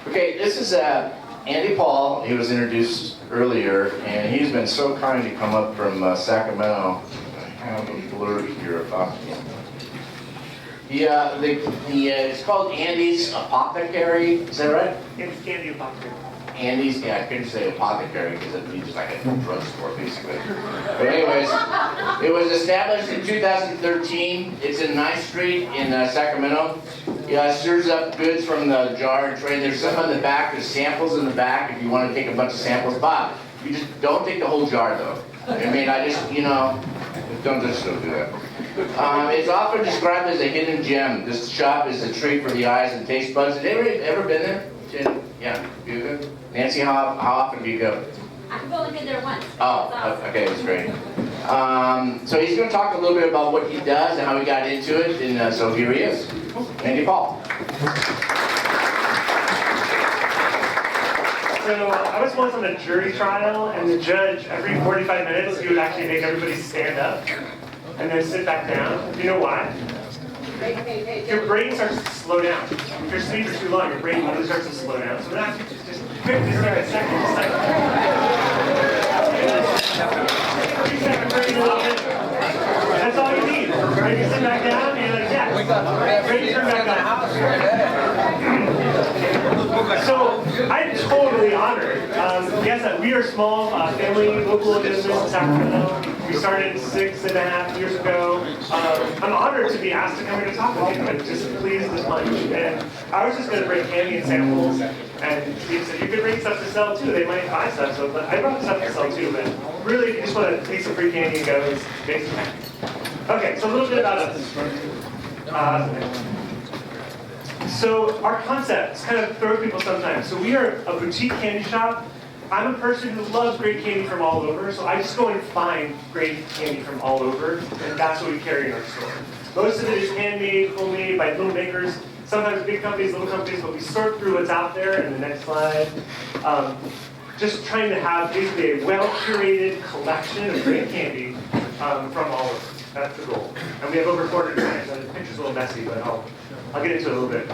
Okay, this is Andy Paul. He was introduced earlier, and he's been so kind to come up from Sacramento. I have a blurb here about him. It's called Andy's Apothecary. Is that right? It's Andy Apothecary. Andy's, yeah, I couldn't say apothecary because it means just like a drugstore, basically. But anyways, it was established in 2013. It's in 9th Street in Sacramento. Yeah, it serves up goods from the jar and tray. There's some in the back. There's samples in the back if you want to take a bunch of samples. Bob, you just don't take the whole jar, though. I mean, don't just do that. It's often described as a hidden gem. This shop is a treat for the eyes and taste buds. Have you ever been there? Yeah, you good? Nancy, how often do you go? I've only been there once. Oh, okay, it was great. So he's going to talk a little bit about what he does and how he got into it, and so here he is, Andy Paul. So I was once on a jury trial, and the judge, every 45 minutes, he would actually make everybody stand up and then sit back down. Do you know why? Your brain starts to slow down. If you're sitting for too long, your brain really starts to slow down. So that's just quickly start a second. That's all you need. Ready to sit back down, and you're like, yeah. Ready to turn back on. So I'm totally honored. Yes, we are a small family local business in Sacramento. We started 6.5 years ago. I'm honored to be asked to come here to talk with you. I'm just pleased this much. And I was just going to bring candy and samples, and Steve said you could bring stuff to sell too. They might buy stuff, so but I brought stuff to sell too. But really, if you just want to take some free candy and go, it's basically. Okay, so a little bit about us. So our concepts kind of throw people sometimes. So we are a boutique candy shop. I'm a person who loves great candy from all over, so I just go and find great candy from all over, and that's what we carry in our store. Most of it is handmade, homemade by little makers, sometimes big companies, little companies, but we sort through what's out there. And the next slide. Just trying to have basically a well-curated collection of great candy from all over. That's the goal. And we have over 400 designs. The picture's a little messy, but I'll get into it a little bit.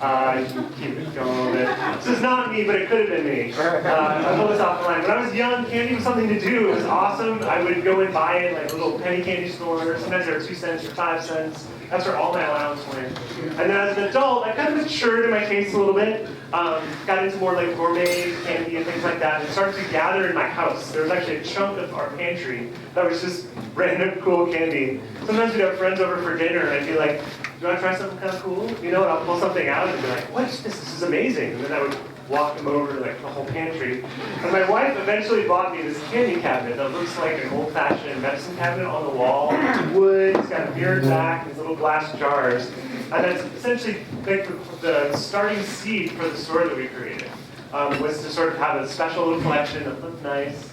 Keep it going a little bit. This is not me, but it could have been me. I'll pull this off the line. When I was young, candy was something to do. It was awesome. I would go and buy it like a little penny candy store. Sometimes they were 2 cents or 5 cents. That's where all my allowance went. And then as an adult, I kind of matured in my taste a little bit. Got into more like gourmet candy and things like that, and started to gather in my house. There was actually a chunk of our pantry that was just random cool candy. Sometimes we'd have friends over for dinner, and I'd be like, "Do you want to try something kind of cool?" You know, and I'll pull something out and be like, "What's this? This is amazing!" And then I would walk them over like the whole pantry. And my wife eventually bought me this candy cabinet that looks like an old-fashioned medicine cabinet on the wall. It's wood, it's got a mirrored back, these little glass jars. And that's essentially like the starting seed for the store that we created. Was to sort of have a special little collection that looked nice.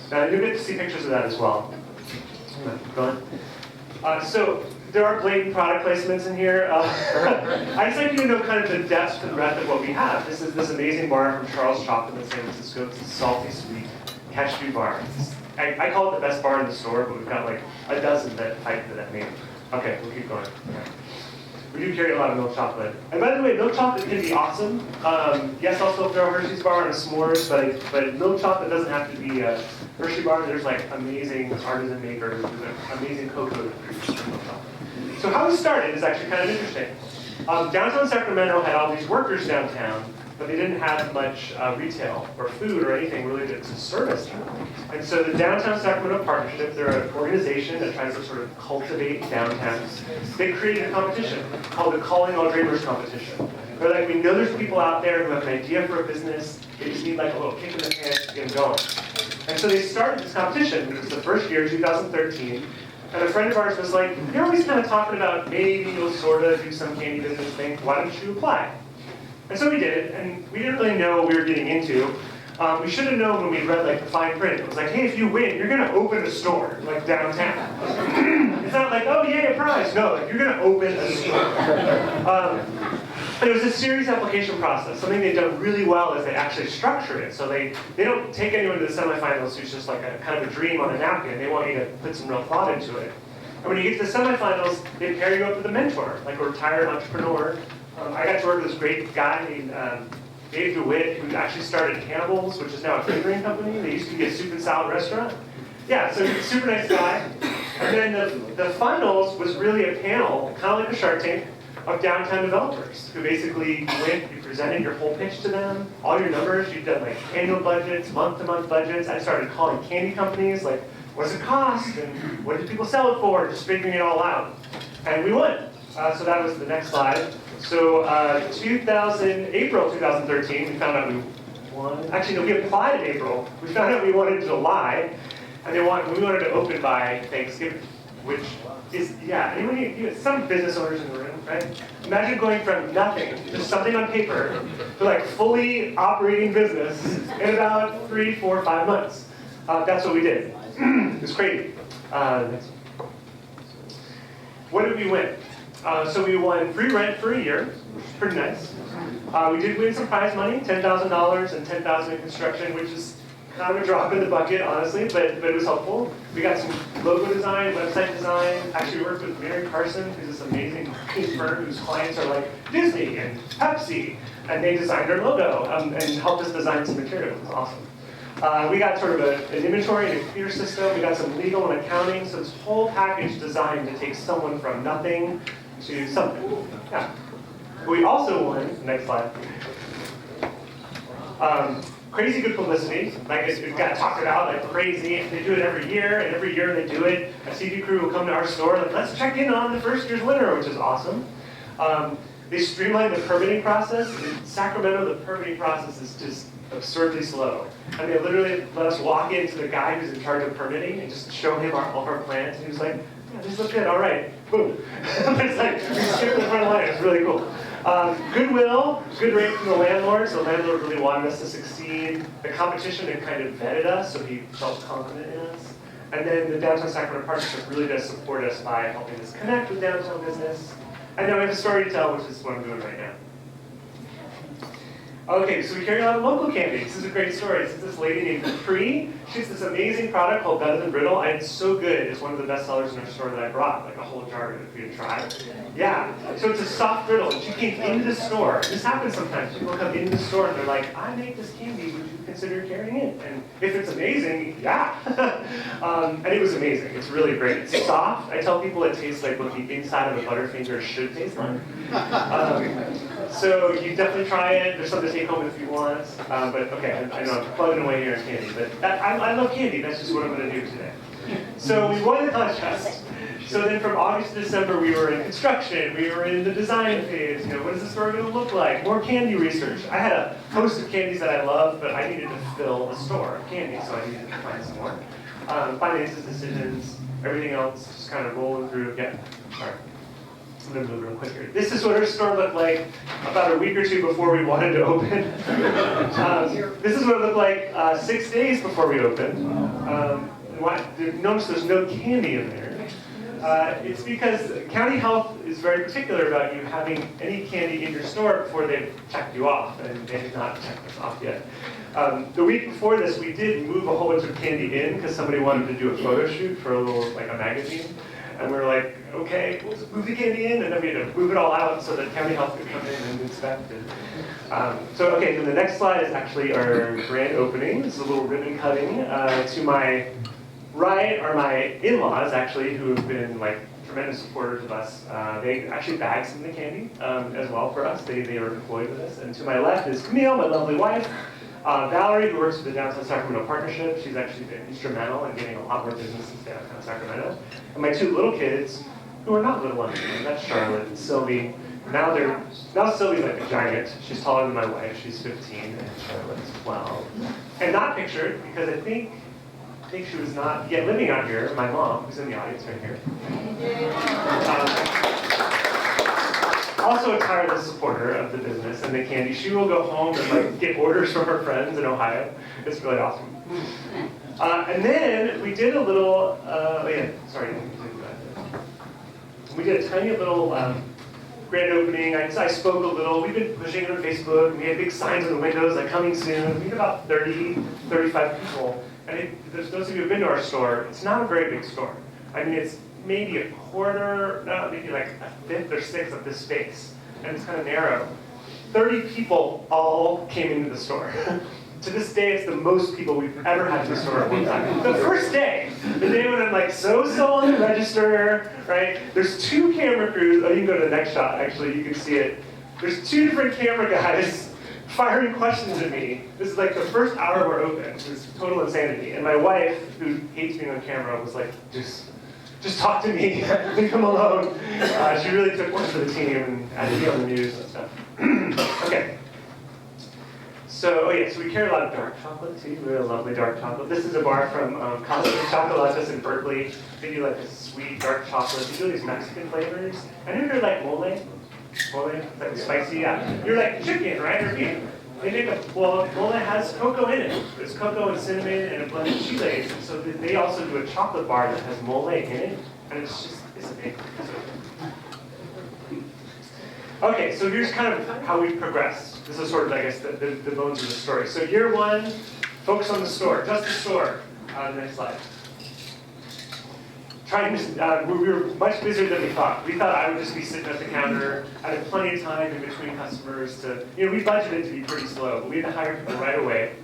Now you'll get to see pictures of that as well. Go on. So there are blatant product placements in here. I just like you to know kind of the depth and breadth of what we have. This is this amazing bar from Charles Chocolate in San Francisco. It's a salty, sweet cashew bar. I call it the best bar in the store, but we've got like a dozen that fight for that name. Okay, we'll keep going. Okay. We do carry a lot of milk chocolate. And by the way, milk chocolate can be awesome. Yes, I'll still throw a Hershey's bar on a s'mores, but milk chocolate doesn't have to be a Hershey bar. There's like amazing artisan makers with amazing cocoa that produce milk chocolate. So how we started is actually kind of interesting. Downtown Sacramento had all these workers downtown, but they didn't have much retail or food or anything really to service them. And so the Downtown Sacramento Partnership, they're an organization that tries to sort of cultivate downtowns. They created a competition called the Calling All Dreamers Competition. They're like, we know there's people out there who have an idea for a business, they just need like a little kick in the pants to get them going. And so they started this competition. It was the first year, 2013. And a friend of ours was like, you're always kind of talking about maybe you'll sort of do some candy business thing. Why don't you apply? And so we did it, and we didn't really know what we were getting into. We should have known when we read like the fine print. It was like, hey, if you win, you're going to open a store like downtown. It's not like, oh, yay, a prize. No, like, you're going to open a store. But it was a serious application process. Something they've done really well is they actually structure it. So they don't take anyone to the semifinals who's just like a kind of a dream on a napkin. They want you to put some real thought into it. And when you get to the semifinals, they pair you up with a mentor, like a retired entrepreneur. I got to work with this great guy named Dave DeWitt, who actually started Hannibal's, which is now a catering company. They used to be a soup and salad restaurant. Yeah, so super nice guy. And then the finals was really a panel, kind of like a Shark Tank, of downtown developers who basically went, you presented your whole pitch to them, all your numbers, you've done like annual budgets, month-to-month budgets. I started calling candy companies, like, what's it cost, and what did people sell it for, just figuring it all out. And we won. So that was the next slide. So April 2013, we found out we won. Actually, no, we applied in April. We found out we won in July, and we wanted to open by Thanksgiving, which is, yeah, some business owners in the room, right? Imagine going from nothing, just something on paper, to like fully operating business in about 3, 4, 5 months. That's what we did. It was crazy. What did we win? So we won free rent for a year, which is pretty nice. We did win some prize money, $10,000 and $10,000 in construction, which is kind of a drop in the bucket, honestly, but it was helpful. We got some logo design, website design. Actually, we worked with Mary Carson, who's this amazing marketing firm whose clients are like Disney and Pepsi, and they designed our logo and helped us design some material. It was awesome. We got sort of an inventory and a computer system. We got some legal and accounting. So this whole package designed to take someone from nothing to something. Yeah. We also won, next slide, crazy good publicity. Like it got talked about like crazy. They do it every year, and every year they do it. A CV crew will come to our store, like, let's check in on the first year's winner, which is awesome. They streamlined the permitting process. In Sacramento, the permitting process is just absurdly slow. And they literally let us walk into the guy who's in charge of permitting and just show him all of our plans. And he was like, yeah, these look good, all right, boom. It's like, we skipped the front line, it's really cool. Goodwill, good rate from the landlord, so the landlord really wanted us to succeed. The competition had kind of vetted us, so he felt confident in us. And then the Downtown Sacramento Partnership really does support us by helping us connect with downtown business. And now we have a story to tell, which is what I'm doing right now. Okay, so we carry a lot of local candy. This is a great story. This is this lady named Capri. She has this amazing product called Better Than Brittle, and it's so good. It's one of the best sellers in our store that I brought, like a whole jar of it for you to try. Yeah, so it's a soft brittle, and she came into the store. This happens sometimes. People come into the store and they're like, I make this candy, would you consider carrying it? And if it's amazing, yeah. And it was amazing. It's really great. It's soft. I tell people it tastes like what the inside of a Butterfinger should taste like. So you definitely try it. There's something to take home if you want. But okay, I know I'm plugging away here on candy, but I love candy. That's just what I'm going to do today. So we won the contest. So then from August to December, we were in construction. We were in the design phase. You know, what is the store going to look like? More candy research. I had a host of candies that I loved, but I needed to fill the store of candy, so I needed to find some more. Finances, decisions, everything else, just kind of rolling through. Yeah, sorry. I'm going to move real quick here. This is what our store looked like about a week or two before we wanted to open. This is what it looked like 6 days before we opened. Notice there's no candy in there. It's because county health is very particular about you having any candy in your store before they've checked you off, and they have not checked us off yet. The week before this, we did move a whole bunch of candy in because somebody wanted to do a photo shoot for a little, like a magazine. And we were like, okay, we'll just move the candy in, and then we had to move it all out so that county health could come in and inspect it. Okay, then the next slide is actually our grand opening. This is a little ribbon cutting. To my right are my in-laws, actually, who have been like tremendous supporters of us. They actually bagged some of the candy as well for us. They are employed with us. And to my left is Camille, my lovely wife. Valerie, who works with the Downtown Sacramento Partnership, she's actually been instrumental in getting a lot more business in Downtown Sacramento. And my two little kids, who are not little anymore, that's Charlotte and Sylvie. Now Sylvie's like a giant. She's taller than my wife. She's 15, and Charlotte's 12. And not pictured, because I think she was not yet living out here, my mom, who's in the audience right here. Also a tireless supporter of the business and the candy. She will go home and like get orders from her friends in Ohio. It's really awesome. And then we did a little, we did a tiny little grand opening. I spoke a little. We've been pushing it on Facebook. We had big signs on the windows like coming soon. We had about 30, 35 people. And those of you who have been to our store, it's not a very big store. I mean, it's maybe maybe like a fifth or sixth of this space. And it's kind of narrow. 30 people all came into the store. To this day, it's the most people we've ever had in the store at one time. The first day, the day when I'm like so on the register, right? There's 2 camera crews. Oh, you can go to the next shot, actually, you can see it. There's 2 different camera guys firing questions at me. This is like the first hour we're open. It's total insanity. And my wife, who hates being on camera, was like, just talk to me, leave him alone. She really took one for the team and had to be on the news and stuff. Okay. So, so we carry a lot of dark chocolate too, really lovely dark chocolate. This is a bar from Casa de Chocolates in Berkeley. They do like a sweet dark chocolate. They do these Mexican flavors. I know you're like mole. Mole, like spicy, yeah. You're like chicken, right, or beef. They make mole has cocoa in it. There's cocoa and cinnamon and a blend of chiles. And so they also do a chocolate bar that has mole in it. And it's amazing. Okay, so here's kind of how we've progressed. This is sort of, I guess, the bones of the story. So year 1, focus on the store, just the store. Next slide. We were much busier than we thought. We thought I would just be sitting at the counter. I had plenty of time in between customers to, we budgeted to be pretty slow, but we had to hire people right away.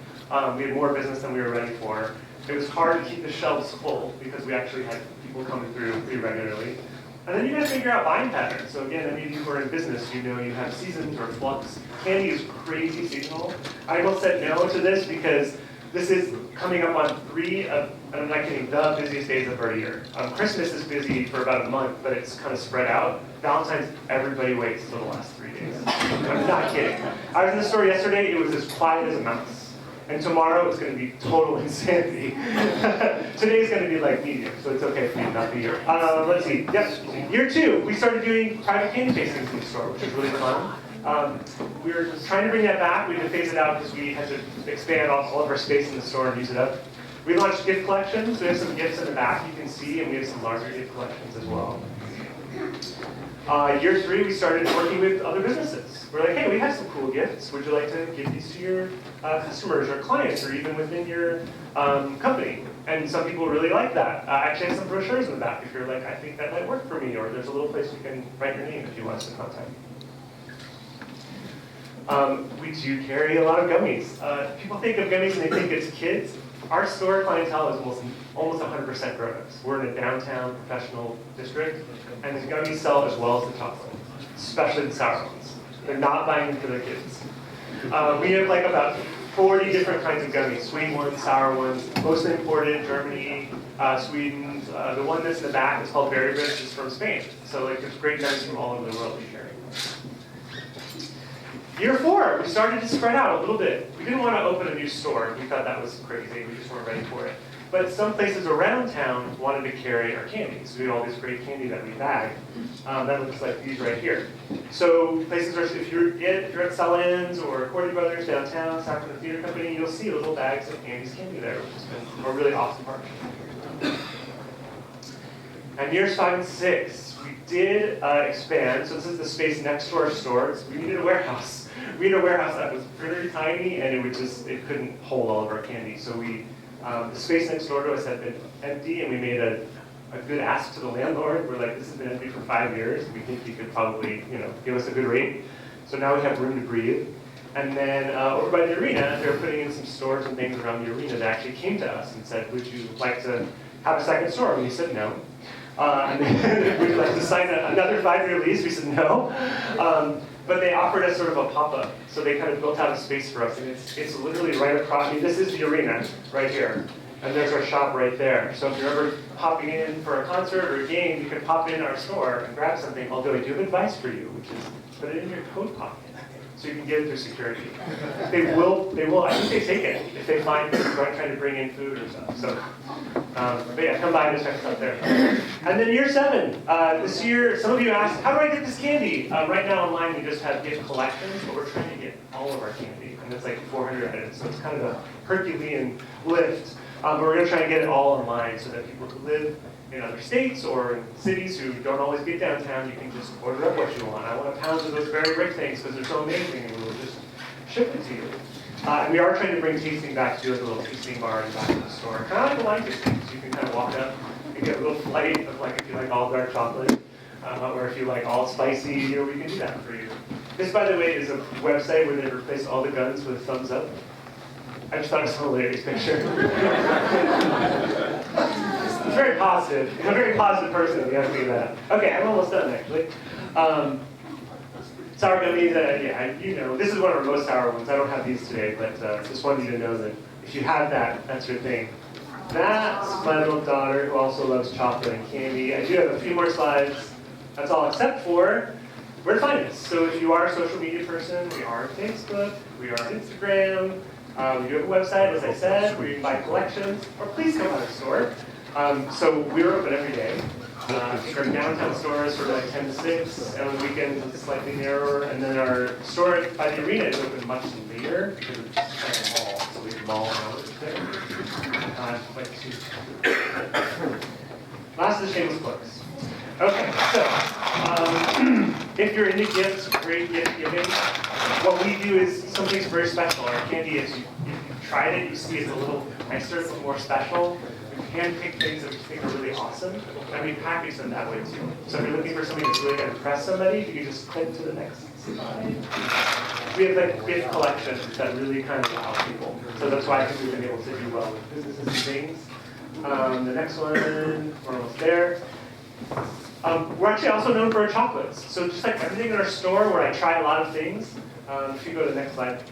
We had more business than we were ready for. It was hard to keep the shelves full because we actually had people coming through pretty regularly. And then you got to figure out buying patterns. So again, any of you who are in business, you know you have seasons or flux. Candy is crazy seasonal. I almost said no to this because this is coming up on 3 of, and I'm not kidding, the busiest days of our year. Christmas is busy for about a month, but it's kind of spread out. Valentine's, everybody waits until the last 3 days. I'm not kidding. I was in the store yesterday, it was as quiet as a mouse. And tomorrow it's going to be total insanity. Today's going to be like medium, so it's okay for me not to be here. Let's see. Yep. Year 2, we started doing private candy tastings in the store, which is really fun. We were trying to bring that back. We had to phase it out because we had to expand all of our space in the store and use it up. We launched gift collections. We have some gifts in the back you can see, and we have some larger gift collections as well. Year 3, we started working with other businesses. We're like, hey, we have some cool gifts. Would you like to give these to your customers or clients or even within your company? And some people really like that. I actually have some brochures in the back if you're like, I think that might work for me, or there's a little place you can write your name if you want some content. We do carry a lot of gummies. People think of gummies and they think it's kids. Our store clientele is almost 100% grown-ups. We're in a downtown professional district, and the gummies sell as well as the chocolate, especially the sour ones. They're not buying them for their kids. We have like about 40 different kinds of gummies, sweet ones, sour ones, mostly imported, Germany, Sweden. The one that's in the back is called Berry Rich, is from Spain. So like there's great gummies from all over the world we carry. Year 4, we started to spread out a little bit. We didn't want to open a new store. We thought that was crazy. We just weren't ready for it. But some places around town wanted to carry our candy. So we had all this great candy that we bag. That looks like these right here. So places are, if you're at Salins or Cordy Brothers downtown, Sacramento Theater Company, you'll see little bags of Andy's candy there, which has been a really awesome partnership. And years 5 and 6, we did expand. So this is the space next to our store. We needed a warehouse. We had a warehouse that was pretty tiny, and it couldn't hold all of our candy. So the space next door to us had been empty, and we made a good ask to the landlord. We're like, this has been empty for 5 years. We think you could probably, give us a good rate. So now we have room to breathe. And then over by the arena, they were putting in some stores and things around the arena that actually came to us and said, would you like to have a second store? And we said no. And then, would you like to sign another 5-year lease? We said no. But they offered us sort of a pop-up. So they kind of built out a space for us. And it's literally right across. This is the arena right here. And there's our shop right there. So if you're ever popping in for a concert or a game, you can pop in our store and grab something. Although I do have advice for you, which is put it in your coat pocket so you can get it through security. They will, I think they take it if they find people trying to bring in food or stuff. So, but yeah, come by and check us out there. And then year 7, this year, some of you asked, how do I get this candy? Right now online we just have gift collections, but we're trying to get all of our candy. And it's like 400 items, so it's kind of a Herculean lift. But we're going to try and get it all online so that people who live in other states or in cities who don't always get downtown, you can just order up what you want. I want a pound of those very rich things because they're so amazing, and we'll just ship it to you. And we are trying to bring tasting back to do like a little tasting bar in the back of the store. Kind of like the wine tasting. So you can kind of walk up and get a little flight of like if you like all dark chocolate, or if you like all spicy, we can do that for you. This, by the way, is a website where they replace all the guns with thumbs up. I just thought it was a hilarious picture. It's very positive. I'm a very positive person, if you have to figure that out. Okay, I'm almost done, actually. Sour gummies, yeah, you know, this is one of our most sour ones. I don't have these today, but just wanted you to know that if you have that, that's your thing. That's my little daughter, who also loves chocolate and candy. I do have a few more slides. That's all except for where to find us. So if you are a social media person, we are on Facebook, we are on Instagram, we do have a website, as I said, where you can buy collections, or please come by the store. So we're open every day. I think our downtown store is sort of like 10 to 6, and on the weekends it's slightly narrower, and then our store by the arena is open much later because it's kind of a mall, so we have mall hours there. Last of the shameless plugs. Okay, so if you're into gifts, great gift giving, what we do is something very special. Our candy is, if you've tried it, you see it's a little nicer, it's a little more special. We handpick things that we think are really awesome, and we package them that way too. So if you're looking for something that's really going to impress somebody, you can just click to the next slide. We have like gift collections that really kind of wow people. So that's why I think we've been able to do well with businesses and things. The next one, we're almost there. We're actually also known for our chocolates. So just like everything in our store where I try a lot of things, if you go to the next slide.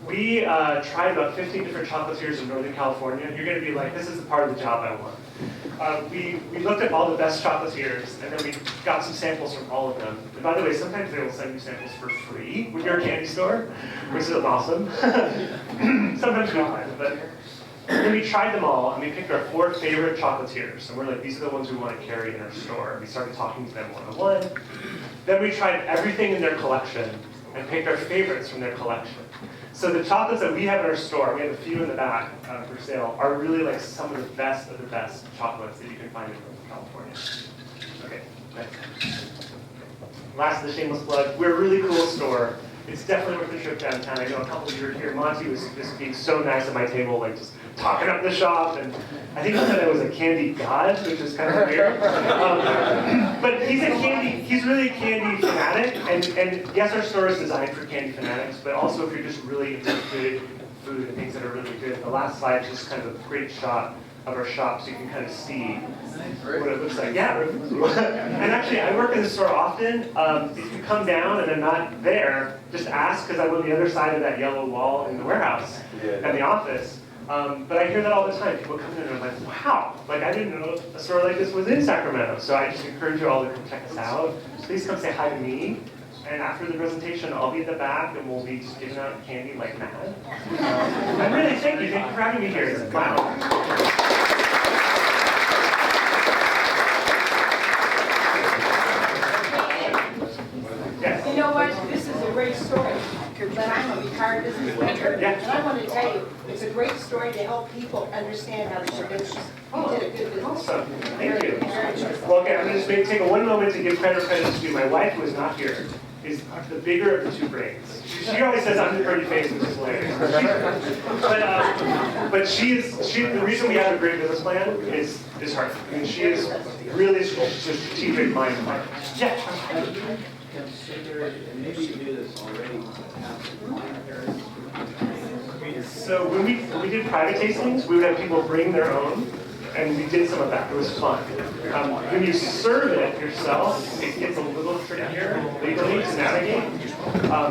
We tried about 15 different chocolatiers in Northern California. You're going to be like, this is the part of the job I want. We looked at all the best chocolatiers, and then we got some samples from all of them. And by the way, sometimes they will send you samples for free when you're a candy store, which is awesome. Sometimes we don't, but then we tried them all, and we picked our 4 favorite chocolatiers. And we're like, these are the ones we want to carry in our store. We started talking to them one-on-one. Then we tried everything in their collection and picked our favorites from their collection. So the chocolates that we have in our store, we have a few in the back for sale, are really like some of the best chocolates that you can find in Northern California. Okay, next. Last of the shameless plug, we're a really cool store. It's definitely worth the trip downtown. I know a couple of you are here. Monty was just being so nice at my table, like just talking up the shop, and I think he said I was a candy god, which is kind of weird. But he's really a candy fanatic, and yes, our store is designed for candy fanatics, but also if you're just really into food and things that are really good. The last slide is just kind of a great shot of our shop, so you can kind of see what it looks like. Yeah, and actually, I work in the store often. If you come down and I'm not there, just ask, because I'm on the other side of that yellow wall in the warehouse and the office. But I hear that all the time. People come in and I'm like, wow, like I didn't know a store like this was in Sacramento. So I just encourage you all to come check us out. Please come say hi to me. And after the presentation, I'll be at the back and we'll be just giving out candy like mad. And really, thank you for having me here. Wow. You know what? This is a great story. But I'm a retired business manager, and I want to tell you, it's a great story to help people understand how to do business. You did a good business. Awesome. Thank you. Well, okay, I'm going to take a one moment to give credit to my wife, who is not here, is the bigger of the 2 brains. She always says I'm the pretty face, which is hilarious. But the reason we have a great business plan is her. I mean, she is really a strategic mind. Yeah. Consider, and maybe you knew this already, so when we did private tastings, we would have people bring their own, and we did some of that. It was fun. When you serve it yourself, it gets a little trickier legally to navigate,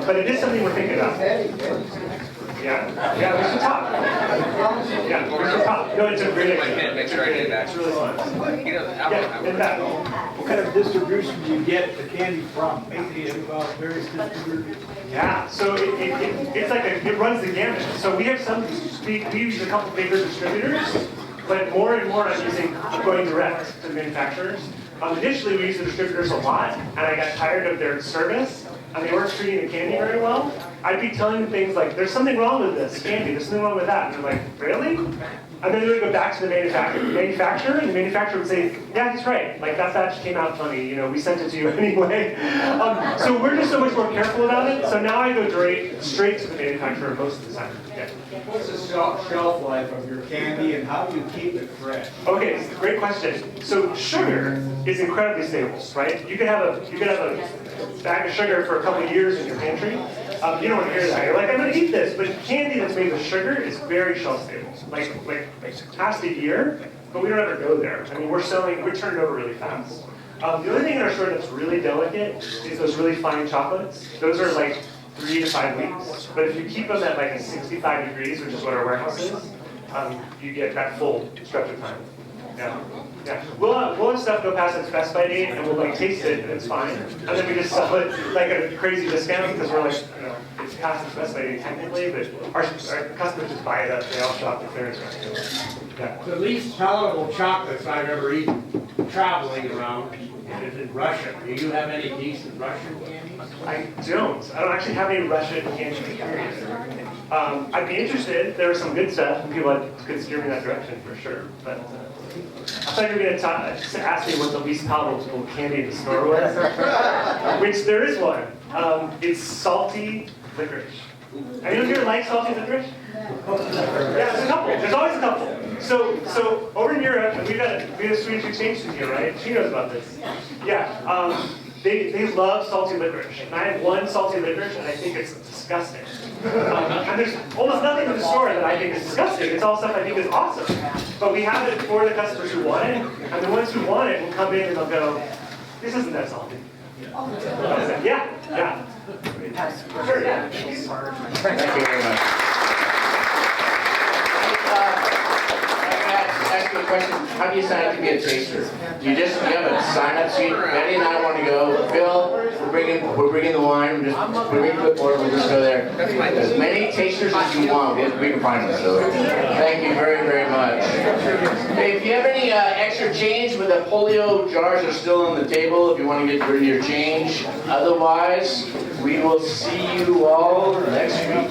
but it is something we're thinking about. Yeah, we should talk. Yeah, we should talk. No, it's a great idea. Make sure I get that. It's really fun. Yeah, in fact. what kind of distribution do you get the candy from? Maybe about various distributors? Yeah, so it's like it runs the gamut. So we have we use a couple bigger distributors, but more and more I'm going direct to the manufacturers. Initially, we used the distributors a lot, and I got tired of their service, and they weren't treating the candy very well. I'd be telling them things like, there's something wrong with this candy, there's something wrong with that. And they're like, really? And then they would go back to the manufacturer, and the manufacturer would say, yeah, he's right. Like, that batch came out funny, we sent it to you anyway. So we're just so much more careful about it. So now I go straight to the manufacturer most of the time. Yeah. What's the shelf life of your candy, and how do you keep it fresh? Okay, great question. So sugar is incredibly stable, right? You could have a bag of sugar for a couple of years in your pantry, you don't want to hear that. You're like, I'm going to eat this, but candy that's made with sugar is very shelf stable. Like past a year, but we don't ever go there. I mean, we're turning over really fast. The only thing in our store that's really delicate is those really fine chocolates. Those are like 3 to 5 weeks. But if you keep them at like 65 degrees, which is what our warehouse is, you get that full stretch of time. Yeah. Yeah. We'll have stuff go past its best by date, and we'll like taste it, and it's fine. And then we just sell it like at a crazy discount because we're like, you know, it's past its best by date technically, but our customers just buy it up. They all shop at clearance restaurants. Yeah. The least palatable chocolates I've ever eaten traveling around is in Russia. Do you have any decent Russian candies? I don't actually have any Russian candy experience. I'd be interested. There was some good stuff, and people could steer me in that direction for sure. But I thought you were going to ask me what the least palatable candy in the store was, which there is one. It's salty licorice. Anyone here like salty licorice? Yeah, there's a couple. There's always a couple. So over in Europe, and we had a Swedish exchange student here, right? She knows about this. Yeah. They love salty licorice. And I have one salty licorice, and I think it's disgusting. And there's almost nothing in the store that I think is disgusting. It's all stuff I think is awesome. But we have it for the customers who want it, and the ones who want it will come in and they'll go, this isn't that salty. Yeah, yeah. Sure, yeah. Thank you very much. Ask you a question. How do you sign up to be a taster? Do you have a sign-up sheet? Betty and I want to go. Phil, we're bringing the wine. We're bringing the clipboard. We'll just go there. As many tasters as you want. We can find them. So thank you very, very much. Hey, if you have any extra change, with the polio jars are still on the table if you want to get rid of your change. Otherwise, we will see you all next week.